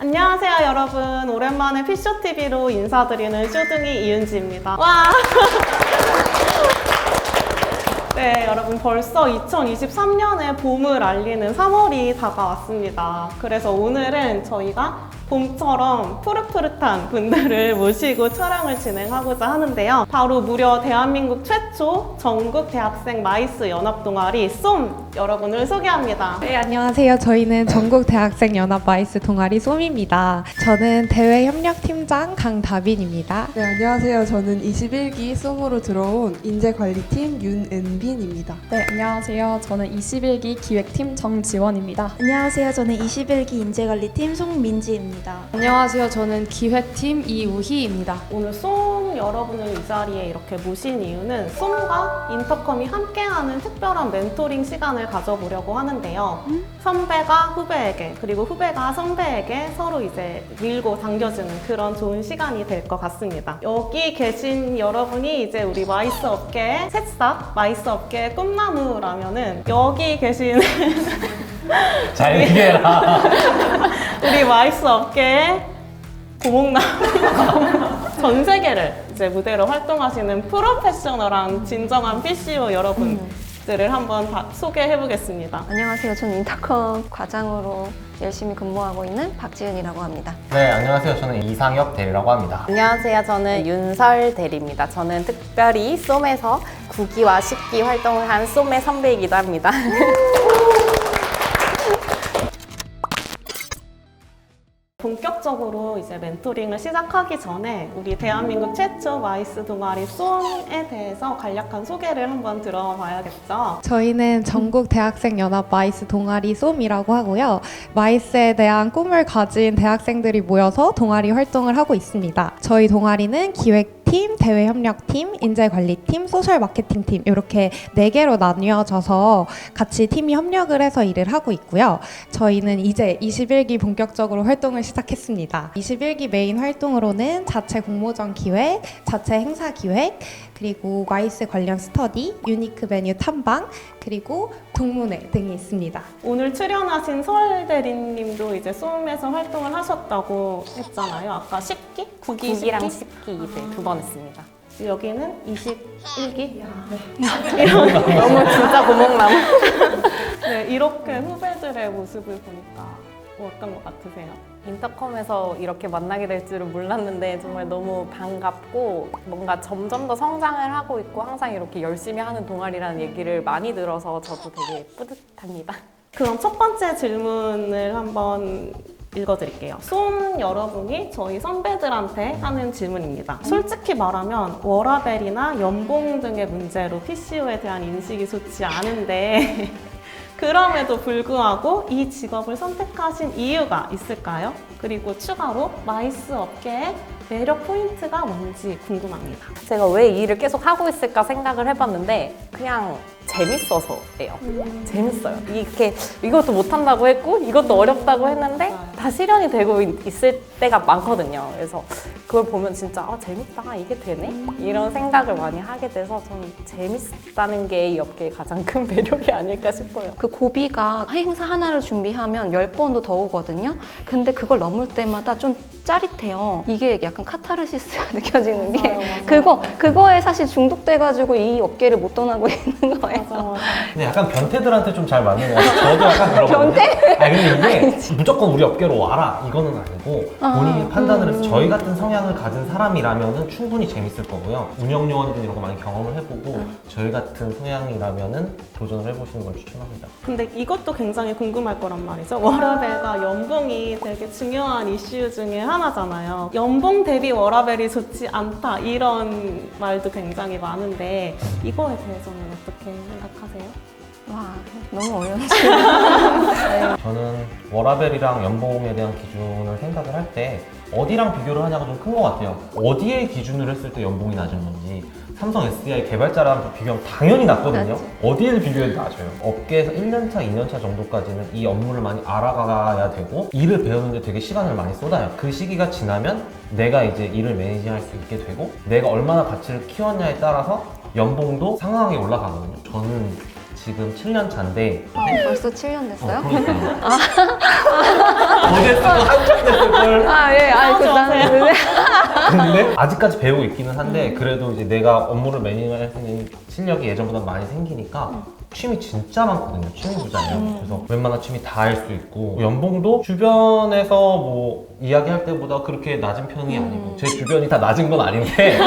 안녕하세요 여러분. 오랜만에 피쇼TV로 인사드리는 쇼둥이 이은지입니다. 와! 네, 여러분 벌써 2023년의 봄을 알리는 3월이 다가왔습니다. 그래서 오늘은 저희가 봄처럼 푸릇푸릇한 분들을 모시고 촬영을 진행하고자 하는데요. 바로 무려 대한민국 최초 전국 대학생 마이스 연합동아리 쏨 여러분을 소개합니다. 네, 안녕하세요. 저희는 전국 대학생 연합 마이스 동아리 쏨입니다. 저는 대외 협력팀장 강다빈입니다. 네, 안녕하세요. 저는 21기 쏨으로 들어온 인재관리팀 윤은빈입니다. 네, 안녕하세요. 저는 21기 기획팀 정지원입니다. 안녕하세요. 저는 21기 인재관리팀 송민지입니다. 안녕하세요. 저는 기획팀 이우희입니다. 오늘 쏨 여러분을 이 자리에 이렇게 모신 이유는 쏨과 인터컴이 함께하는 특별한 멘토링 시간을 가져보려고 하는데요. 선배가 후배에게 그리고 후배가 선배에게 서로 이제 밀고 당겨주는 그런 좋은 시간이 될 것 같습니다. 여기 계신 여러분이 이제 우리 마이스 업계의 새싹, 마이스 업계의 꿈나무라면은 여기 계신 잘 얘기해라. 우리 마이스 업계의 고목나무 전 세계를 이제 무대로 활동하시는 프로페셔널한 진정한 PCO 여러분들을 한번 다 소개해 보겠습니다. 안녕하세요. 저는 인터컴 과장으로 열심히 근무하고 있는 박지은이라고 합니다. 네, 안녕하세요. 저는 이상혁 대리라고 합니다. 안녕하세요. 저는 윤설 대리입니다. 저는 특별히 쏨에서 9기와 10기 활동을 한 쏨의 선배이기도 합니다. 본격적으로 이제 멘토링을 시작하기 전에 우리 대한민국 최초 마이스 동아리 쏨에 대해서 간략한 소개를 한번 들어봐야겠죠. 저희는 전국 대학생 연합 마이스 동아리 쏨이라고 하고요. 마이스에 대한 꿈을 가진 대학생들이 모여서 동아리 활동을 하고 있습니다. 저희 동아리는 기획팀, 대외협력팀, 인재관리팀, 소셜마케팅팀 이렇게 4개로 나뉘어져서 같이 팀이 협력을 해서 일을 하고 있고요. 저희는 이제 21기 본격적으로 활동을 시작했습니다. 21기 메인 활동으로는 자체 공모전 기획, 자체 행사 기획, 그리고 마이스 관련 스터디, 유니크 메뉴 탐방, 그리고 동문회 등이 있습니다. 오늘 출연하신 설 대리님도 이제 쏨에서 활동을 하셨다고 했잖아요. 아까 10기? 9기, 9기랑 10기? 10기 2번 했습니다. 여기는 21기? 너무 진짜 고목나무. 네, 이렇게 후배들의 모습을 보니까 어떤 것 같으세요? 인터컴에서 이렇게 만나게 될 줄은 몰랐는데 정말 너무 반갑고 뭔가 점점 더 성장을 하고 있고 항상 이렇게 열심히 하는 동아리라는 얘기를 많이 들어서 저도 되게 뿌듯합니다. 그럼 첫 번째 질문을 한번 읽어드릴게요. 쏨 여러분이 저희 선배들한테 하는 질문입니다. 솔직히 말하면 워라밸이나 연봉 등의 문제로 PCO에 대한 인식이 좋지 않은데 그럼에도 불구하고 이 직업을 선택하신 이유가 있을까요? 그리고 추가로 마이스 업계의 매력 포인트가 뭔지 궁금합니다. 제가 왜 이 일을 계속 하고 있을까 생각을 해봤는데 그냥 재밌어서예요. 재밌어요. 이렇게 이것도 못한다고 했고 이것도 어렵다고 했는데 다 실현이 되고 있을 때가 많거든요. 그래서 그걸 보면 진짜 재밌다, 이게 되네? 이런 생각을 많이 하게 돼서 저는 재밌다는 게 이 업계의 가장 큰 매력이 아닐까 싶어요. 그 고비가 행사 하나를 준비하면 10번도 더 오거든요. 근데 그걸 넘을 때마다 좀 짜릿해요. 이게 약간 카타르시스가 느껴지는 게 그거에 사실 중독돼가지고 이 업계를 못 떠나고 있는 거예요. 근데 약간 변태들한테 좀 잘 맞는 것 같아요. 저도 약간 그러거든요. 변태? 근데 이게 무조건 우리 업계로 와라 이거는 아니고 본인이 판단을 해서 저희 같은 성향을 가진 사람이라면 충분히 재밌을 거고요. 운영 요원들 이런 거 많이 경험을 해보고 저희 같은 성향이라면 도전을 해보시는 걸 추천합니다. 근데 이것도 굉장히 궁금할 거란 말이죠. 워라밸과 연봉이 되게 중요한 이슈 중에 하나잖아요. 연봉 대비 워라밸이 좋지 않다 이런 말도 굉장히 많은데 이거에 대해서는 어떻게 생각하세요? 와, 너무 어려운 저는 워라밸이랑 연봉에 대한 기준을 생각을 할 때 어디랑 비교를 하냐가 좀 큰 것 같아요. 어디에 기준을 했을 때 연봉이 낮은 건지 삼성 SDI 개발자랑 비교하면 당연히 낮거든요. 어디에 비교해도 낮아요. 업계에서 1년차, 2년차 정도까지는 이 업무를 많이 알아가야 되고 일을 배우는데 되게 시간을 많이 쏟아요. 그 시기가 지나면 내가 이제 일을 매니징할 수 있게 되고 내가 얼마나 가치를 키웠냐에 따라서 연봉도 상향하게 올라가거든요. 저는 지금 7년 차인데 벌써 7년 됐어요? 그러니까요. 어제 쓰고 한참 됐을 걸 싸우지 마세요. 근데 아직까지 배우고 있기는 한데 그래도 이제 내가 업무를 매니저할 수 있는 실력이 예전보다 많이 생기니까 취미 진짜 많거든요. 취미 부자예요. 그래서 웬만한 취미 다 할 수 있고 연봉도 주변에서 뭐 이야기할 때보다 그렇게 낮은 편이 아니고 제 주변이 다 낮은 건 아닌데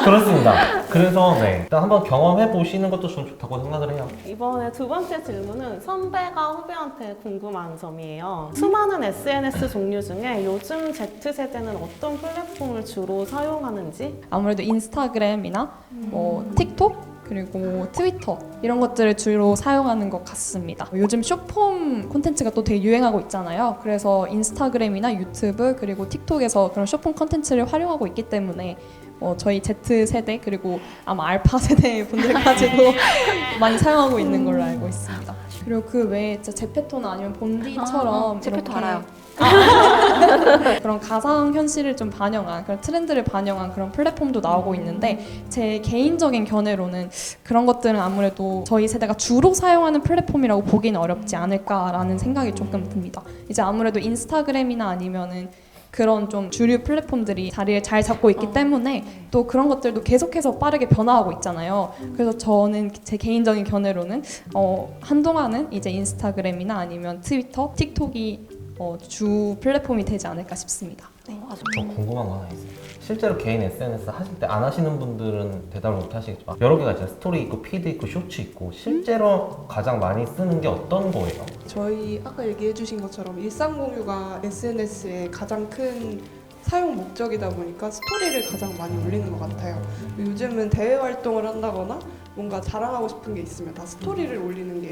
그렇습니다. 그래서 네, 일단 한번 경험해 보시는 것도 좀 좋다고 생각을 해요. 이번에 두 번째 질문은 선배가 후배한테 궁금한 점이에요. 수많은 SNS 종류 중에 요즘 Z세대는 어떤 플랫폼을 주로 사용하는지? 아무래도 인스타그램이나 뭐 틱톡 그리고 트위터 이런 것들을 주로 사용하는 것 같습니다. 요즘 숏폼 콘텐츠가 또 되게 유행하고 있잖아요. 그래서 인스타그램이나 유튜브 그리고 틱톡에서 그런 숏폼 콘텐츠를 활용하고 있기 때문에 저희 Z세대 그리고 아마 알파 세대 분들까지도 많이 사용하고 있는 걸로 알고 있습니다. 그리고 그 외에 제페토나 아니면 본디처럼 제페토 이렇게 알아요. 그런 가상 현실을 좀 반영한 그런 트렌드를 반영한 그런 플랫폼도 나오고 있는데 제 개인적인 견해로는 그런 것들은 아무래도 저희 세대가 주로 사용하는 플랫폼이라고 보기는 어렵지 않을까라는 생각이 조금 듭니다. 이제 아무래도 인스타그램이나 아니면은 그런 좀 주류 플랫폼들이 자리를 잘 잡고 있기 때문에 또 그런 것들도 계속해서 빠르게 변화하고 있잖아요. 그래서 저는 제 개인적인 견해로는 한동안은 이제 인스타그램이나 아니면 트위터, 틱톡이 주 플랫폼이 되지 않을까 싶습니다. 저 궁금한 거 하나 있어요. 실제로 개인 SNS 하실 때 안 하시는 분들은 대답을 못 하시겠지만 여러 개가 있잖아요. 스토리 있고 피드 있고 쇼츠 있고 실제로 가장 많이 쓰는 게 어떤 거예요? 저희 아까 얘기해 주신 것처럼 일상 공유가 SNS의 가장 큰 사용 목적이다 보니까 스토리를 가장 많이 올리는 것 같아요. 요즘은 대외 활동을 한다거나 뭔가 자랑하고 싶은 게 있으면 다 스토리를 올리는 게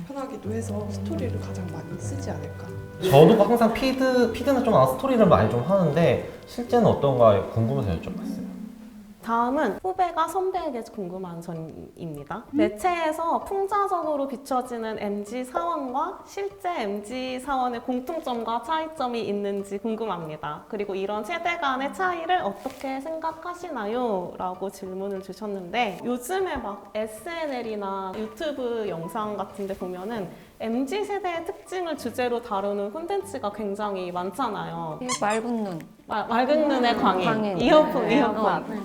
편하기도 해서 스토리를 가장 많이 쓰지 않을까. 저도 항상 피드는 좀 스토리를 많이 좀 하는데 실제는 어떤가 궁금해서 여쭤봤어요. 다음은 후배가 선배에게 궁금한 점입니다. 매체에서 풍자적으로 비춰지는 MZ 사원과 실제 MZ 사원의 공통점과 차이점이 있는지 궁금합니다. 그리고 이런 세대 간의 차이를 어떻게 생각하시나요? 라고 질문을 주셨는데 요즘에 막 SNL이나 유튜브 영상 같은 데 보면은 MZ 세대의 특징을 주제로 다루는 콘텐츠가 굉장히 많잖아요. 맑은 눈. 맑은 눈의 광인, 광인. 이어폰. 네.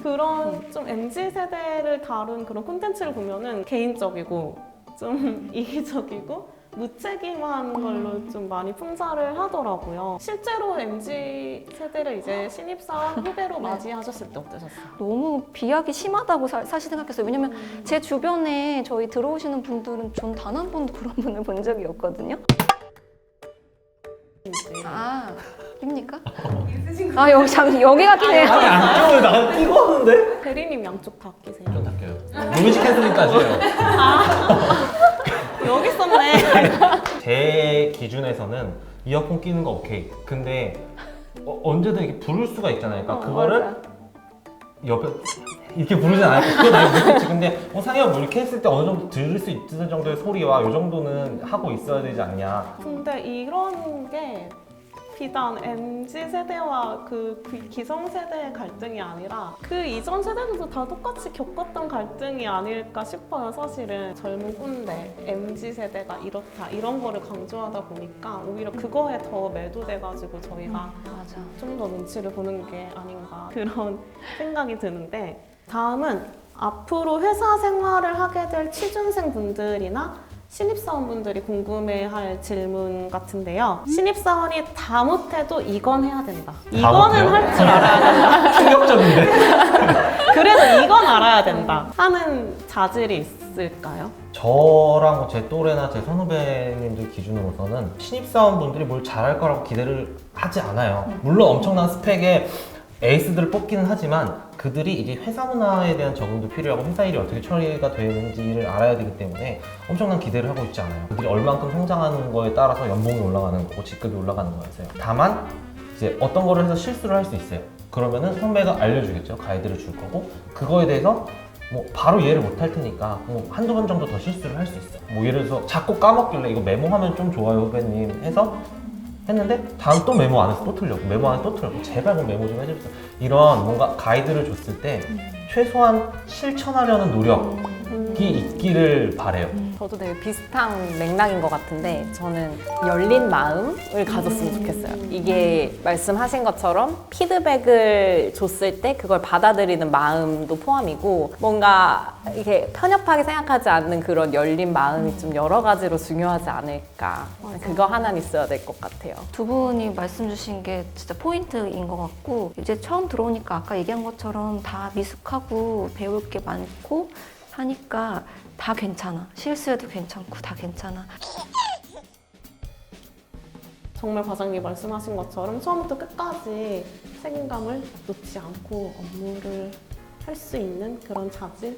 그런 좀 MZ 세대를 다룬 그런 콘텐츠를 보면은 개인적이고 좀 이기적이고 무책임한 걸로 좀 많이 풍자를 하더라고요. 실제로 MZ 세대를 이제 신입사원 후배로 맞이하셨을 때 어떠셨어요? 너무 비약이 심하다고 사실 생각했어요. 왜냐면 제 주변에 저희 들어오시는 분들은 전 단 한 번도 그런 분을 본 적이 없거든요. 입니까? 여기 같긴 해요. 아니 안 껴요. 나 끼고 하는데? 대리님 양쪽 다 끼세요. 좀 닦여요. 노이즈 캔슬링까지예요. 여기 있었네. 제 기준에서는 이어폰 끼는 거 오케이. 근데 언제든 이렇게 부를 수가 있잖아요. 그러니까 그거를 옆에 이렇게 부르진 않아요. 그건 아예 못했지. 근데 상혁 뭐 이렇게 했을 때 어느 정도 들을 수 있는 정도의 소리와 이 정도는 하고 있어야 되지 않냐. 근데 이런 게 비단 MZ 세대와 그 기성세대의 갈등이 아니라 그 이전 세대들도 다 똑같이 겪었던 갈등이 아닐까 싶어요. 사실은 젊은 꼰대, MZ 세대가 이렇다 이런 거를 강조하다 보니까 오히려 그거에 더 매도돼가지고 저희가 좀 더 눈치를 보는 게 아닌가 그런 생각이 드는데 다음은 앞으로 회사 생활을 하게 될 취준생 분들이나 신입사원분들이 궁금해할 질문 같은데요. 신입사원이 다 못해도 이건 해야 된다. 이거는 할 줄 알아야 된다. 충격적인데? 그래도 이건 알아야 된다 하는 자질이 있을까요? 저랑 제 또래나 제 선후배님들 기준으로서는 신입사원분들이 뭘 잘할 거라고 기대를 하지 않아요. 물론 엄청난 스펙의 에이스들을 뽑기는 하지만 그들이 이게 회사 문화에 대한 적응도 필요하고 회사 일이 어떻게 처리가 되는지를 알아야 되기 때문에 엄청난 기대를 하고 있지 않아요. 그들이 얼만큼 성장하는 거에 따라서 연봉이 올라가는 거고 직급이 올라가는 거였어요. 다만 이제 어떤 거를 해서 실수를 할 수 있어요. 그러면은 선배가 알려주겠죠. 가이드를 줄 거고 그거에 대해서 뭐 바로 이해를 못 할 테니까 뭐 한두 번 정도 더 실수를 할 수 있어요. 뭐 예를 들어서 자꾸 까먹길래 이거 메모하면 좀 좋아요 후배님 해서 했는데 다음 또 메모 안 해서 또 틀렸고 메모 안 해서 또 틀렸고 제발 그 메모 좀 해주세요. 이런 뭔가 가이드를 줬을 때 최소한 실천하려는 노력 있기를 바래요. 저도 되게 비슷한 맥락인 것 같은데 저는 열린 마음을 가졌으면 좋겠어요. 이게 말씀하신 것처럼 피드백을 줬을 때 그걸 받아들이는 마음도 포함이고 뭔가 이렇게 편협하게 생각하지 않는 그런 열린 마음이 좀 여러 가지로 중요하지 않을까. 그거 하나는 있어야 될 것 같아요. 두 분이 말씀 주신 게 진짜 포인트인 것 같고 이제 처음 들어오니까 아까 얘기한 것처럼 다 미숙하고 배울 게 많고 하니까 다 괜찮아. 실수해도 괜찮고 다 괜찮아. 정말 과장님 말씀하신 것처럼 처음부터 끝까지 책임감을 놓지 않고 업무를 할 수 있는 그런 자질이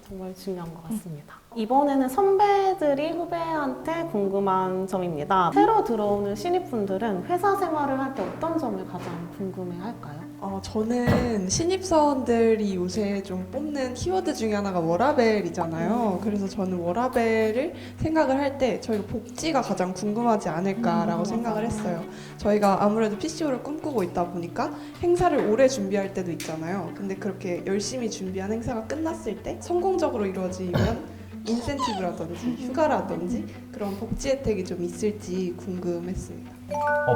정말 중요한 것 같습니다. 이번에는 선배들이 후배한테 궁금한 점입니다. 새로 들어오는 신입분들은 회사 생활을 할 때 어떤 점을 가장 궁금해할까요? 저는 신입사원들이 요새 좀 뽑는 키워드 중에 하나가 워라벨이잖아요. 그래서 저는 워라벨을 생각을 할 때 저희가 복지가 가장 궁금하지 않을까라고 생각을 했어요. 저희가 아무래도 PCO를 꿈꾸고 있다 보니까 행사를 오래 준비할 때도 있잖아요. 근데 그렇게 열심히 준비한 행사가 끝났을 때 성공적으로 이루어지면 인센티브라든지 휴가라든지 그런 복지 혜택이 좀 있을지 궁금했습니다.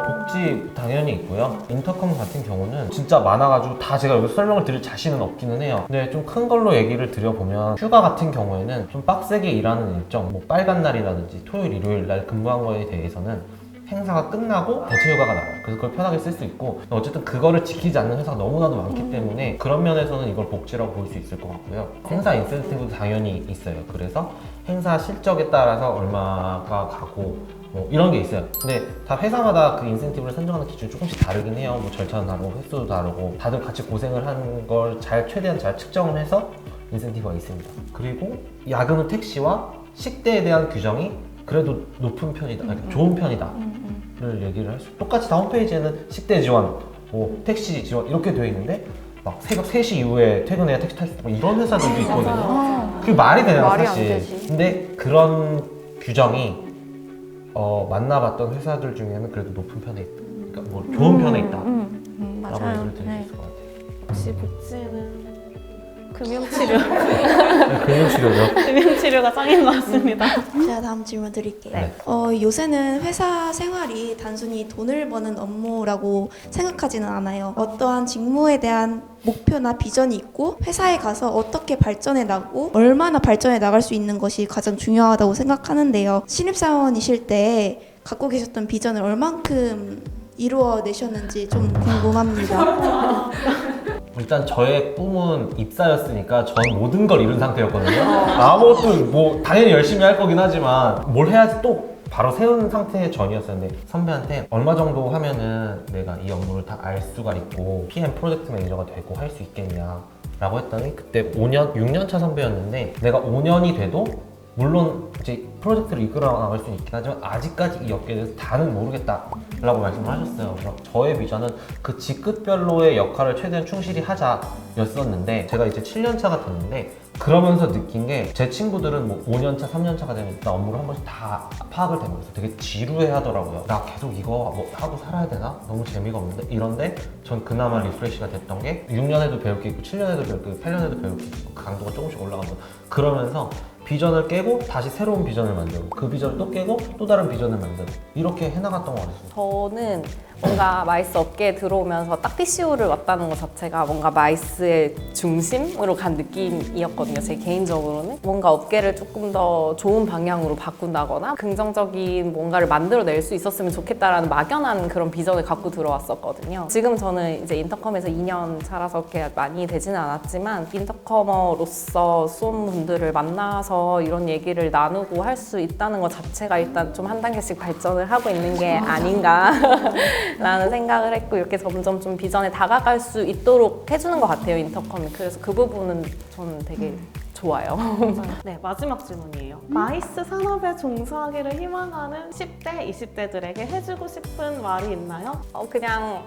복지 당연히 있고요. 인터컴 같은 경우는 진짜 많아가지고 다 제가 여기서 설명을 드릴 자신은 없기는 해요. 근데 좀 큰 걸로 얘기를 드려보면 휴가 같은 경우에는 좀 빡세게 일하는 일정, 뭐 빨간 날이라든지 토요일, 일요일 날 근무한 거에 대해서는 행사가 끝나고 대체 휴가가 나와요. 그래서 그걸 편하게 쓸 수 있고 어쨌든 그거를 지키지 않는 회사가 너무나도 많기 때문에 그런 면에서는 이걸 복지라고 볼 수 있을 것 같고요. 행사 인센티브도 당연히 있어요. 그래서 행사 실적에 따라서 얼마가 가고 뭐 이런 게 있어요. 근데 다 회사마다 그 인센티브를 선정하는 기준이 조금씩 다르긴 해요. 뭐 절차는 다르고 횟수도 다르고 다들 같이 고생을 한 걸 최대한 잘 측정을 해서 인센티브가 있습니다. 그리고 야근 택시와 식대에 대한 규정이 그래도 높은 편이다, 좋은 편이다를 얘기를 할 수. 똑같이 다 홈페이지에는 식대 지원, 뭐 택시 지원 이렇게 되어 있는데 막 새벽 3시 이후에 퇴근해야 택시 탈 수 있고 이런 회사들도 있거든요. 그게 말이 되나요, 말이 안 사실? 되지. 근데 그런 규정이 만나봤던 회사들 중에는 그래도 높은 편에 있다. 그러니까 뭐 좋은 편에 있다. 라고 맞아요. 얘기를 드릴 수 네. 있을 것 같아요. 혹시 복지는 금융치료, 네, 금융치료죠. 금융치료가 짱인 것 같습니다. 제가 다음 질문 드릴게요. 네. 요새는 회사 생활이 단순히 돈을 버는 업무라고 생각하지는 않아요. 어떠한 직무에 대한 목표나 비전이 있고 회사에 가서 어떻게 발전해 나가고 얼마나 발전해 나갈 수 있는 것이 가장 중요하다고 생각하는데요. 신입사원이실 때 갖고 계셨던 비전을 얼만큼 이루어내셨는지 좀 궁금합니다. 일단 저의 꿈은 입사였으니까 전 모든 걸 이룬 상태였거든요. 아무것도 뭐 당연히 열심히 할 거긴 하지만 뭘 해야지 또 바로 세운 상태 전이었었는데 선배한테 얼마 정도 하면은 내가 이 업무를 다 알 수가 있고 PM 프로젝트 매니저가 되고 할 수 있겠냐 라고 했더니 그때 6년 차 선배였는데 내가 5년이 돼도 물론 이제 프로젝트를 이끌어 나갈 수는 있긴 하지만 아직까지 이 업계에 대해서 다는 모르겠다 라고 말씀을 하셨어요. 그래서 저의 비전은 그 직급별로의 역할을 최대한 충실히 하자 였었는데 제가 이제 7년 차가 됐는데 그러면서 느낀 게 제 친구들은 뭐 5년 차, 3년 차가 되면 일단 업무를 한 번씩 다 파악을 되고 있어요. 되게 지루해 하더라고요. 나 계속 이거 뭐 하고 살아야 되나? 너무 재미가 없는데? 이런데 전 그나마 리프레시가 됐던 게 6년에도 배울 게 있고 7년에도 배울 게 있고 8년에도 배울 게 있고 그 강도가 조금씩 올라가면서 그러면서 비전을 깨고 다시 새로운 비전을 만들고 그 비전을 또 깨고 또 다른 비전을 만들고 이렇게 해나갔던 것 같습니다. 저는 뭔가 마이스 업계에 들어오면서 딱 PCO를 왔다는 것 자체가 뭔가 마이스의 중심으로 간 느낌이었거든요. 제 개인적으로는 뭔가 업계를 조금 더 좋은 방향으로 바꾼다거나 긍정적인 뭔가를 만들어낼 수 있었으면 좋겠다라는 막연한 그런 비전을 갖고 들어왔었거든요. 지금 저는 이제 인터컴에서 2년 차라서 그렇게 많이 되지는 않았지만 인터커머로서 수험 분들을 만나서 이런 얘기를 나누고 할 수 있다는 것 자체가 일단 좀 한 단계씩 발전을 하고 있는 게 아닌가 라는 생각을 했고 이렇게 점점 좀 비전에 다가갈 수 있도록 해주는 것 같아요, 인터컴이. 그래서 그 부분은 저는 되게 좋아요. 네, 마지막 질문이에요. 마이스 산업에 종사하기를 희망하는 10대, 20대들에게 해주고 싶은 말이 있나요? 그냥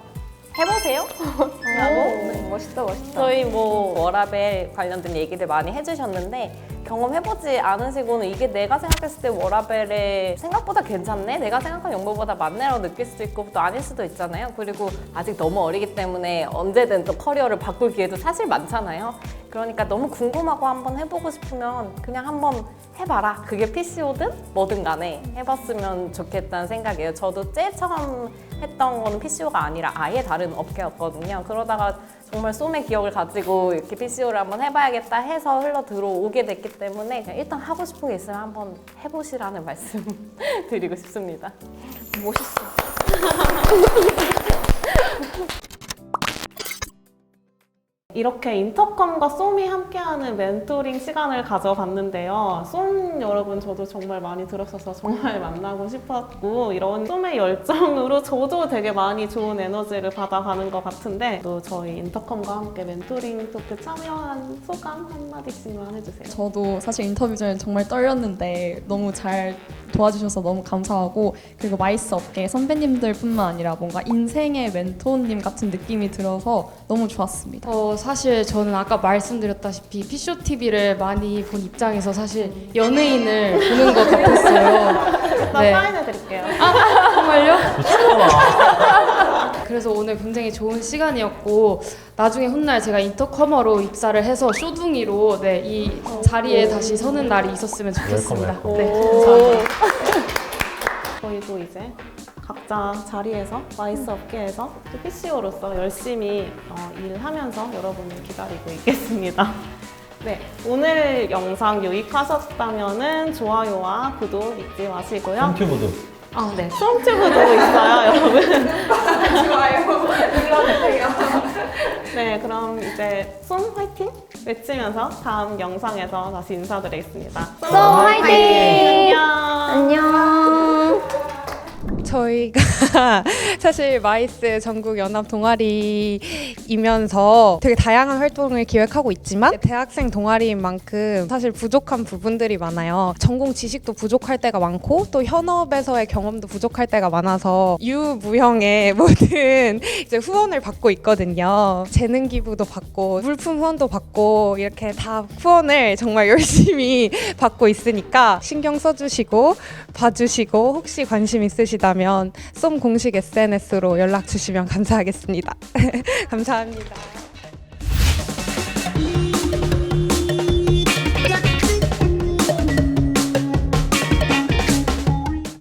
해보세요. 라고. 멋있다, 멋있다. 저희 뭐 워라벨 관련된 얘기들 많이 해주셨는데 경험해보지 않으시고는 이게 내가 생각했을 때 워라벨에 생각보다 괜찮네? 내가 생각한 용도보다 맞네라고 느낄 수도 있고 또 아닐 수도 있잖아요. 그리고 아직 너무 어리기 때문에 언제든 또 커리어를 바꿀 기회도 사실 많잖아요. 그러니까 너무 궁금하고 한번 해보고 싶으면 그냥 한번 해봐라. 그게 PCO든 뭐든 간에 해봤으면 좋겠다는 생각이에요. 저도 제일 처음 했던 거는 PCO가 아니라 아예 다른 업계였거든요. 그러다가 정말 쏨의 기억을 가지고 이렇게 PCO를 한번 해봐야겠다 해서 흘러 들어오게 됐기 때문에 그냥 일단 하고 싶은 게 있으면 한번 해보시라는 말씀 드리고 싶습니다. 멋있어. 이렇게 인터컴과 쏨이 함께하는 멘토링 시간을 가져봤는데요. 쏨 여러분 저도 정말 많이 들었어서 정말 만나고 싶었고 이런 쏨의 열정으로 저도 되게 많이 좋은 에너지를 받아가는 것 같은데 또 저희 인터컴과 함께 멘토링 토크 참여한 소감 한마디씩만 해주세요. 저도 사실 인터뷰 전에 정말 떨렸는데 너무 잘 도와주셔서 너무 감사하고 그리고 마이스 업계 선배님들뿐만 아니라 뭔가 인생의 멘토님 같은 느낌이 들어서 너무 좋았습니다. 사실 저는 아까 말씀드렸다시피 피쇼TV를 많이 본 입장에서 사실 연예인을 보는 것 같았어요. 나 네. 사인해드릴게요. 정말요? 미쳤구나. 그래서 오늘 굉장히 좋은 시간이었고 나중에 훗날 제가 인터커머로 입사를 해서 쇼둥이로 네, 이 자리에 다시 서는 날이 있었으면 좋겠습니다. 웰컴, 네, 감사합니다. 저희도 이제 각자 자리에서 마이스 업계에서 또 PCO로서 열심히 일하면서 여러분을 기다리고 있겠습니다. 네, 오늘 영상 유익하셨다면 좋아요와 구독 잊지 마시고요. 홈튜브도. 네, 쏨튜브도 있어요, 여러분. 좋아요. 눌러주세요. 네, 그럼 이제 쏨 화이팅 외치면서 다음 영상에서 다시 인사드리겠습니다. 쏨 화이팅! 안녕. 안녕. 저희가 사실 마이스 전국 연합 동아리이면서 되게 다양한 활동을 기획하고 있지만 대학생 동아리인 만큼 사실 부족한 부분들이 많아요. 전공 지식도 부족할 때가 많고 또 현업에서의 경험도 부족할 때가 많아서 유무형의 모든 이제 후원을 받고 있거든요. 재능 기부도 받고 물품 후원도 받고 이렇게 다 후원을 정말 열심히 받고 있으니까 신경 써주시고 봐주시고 혹시 관심 있으시다면 쏨 공식 SNS로 연락 주시면 감사하겠습니다. 감사합니다.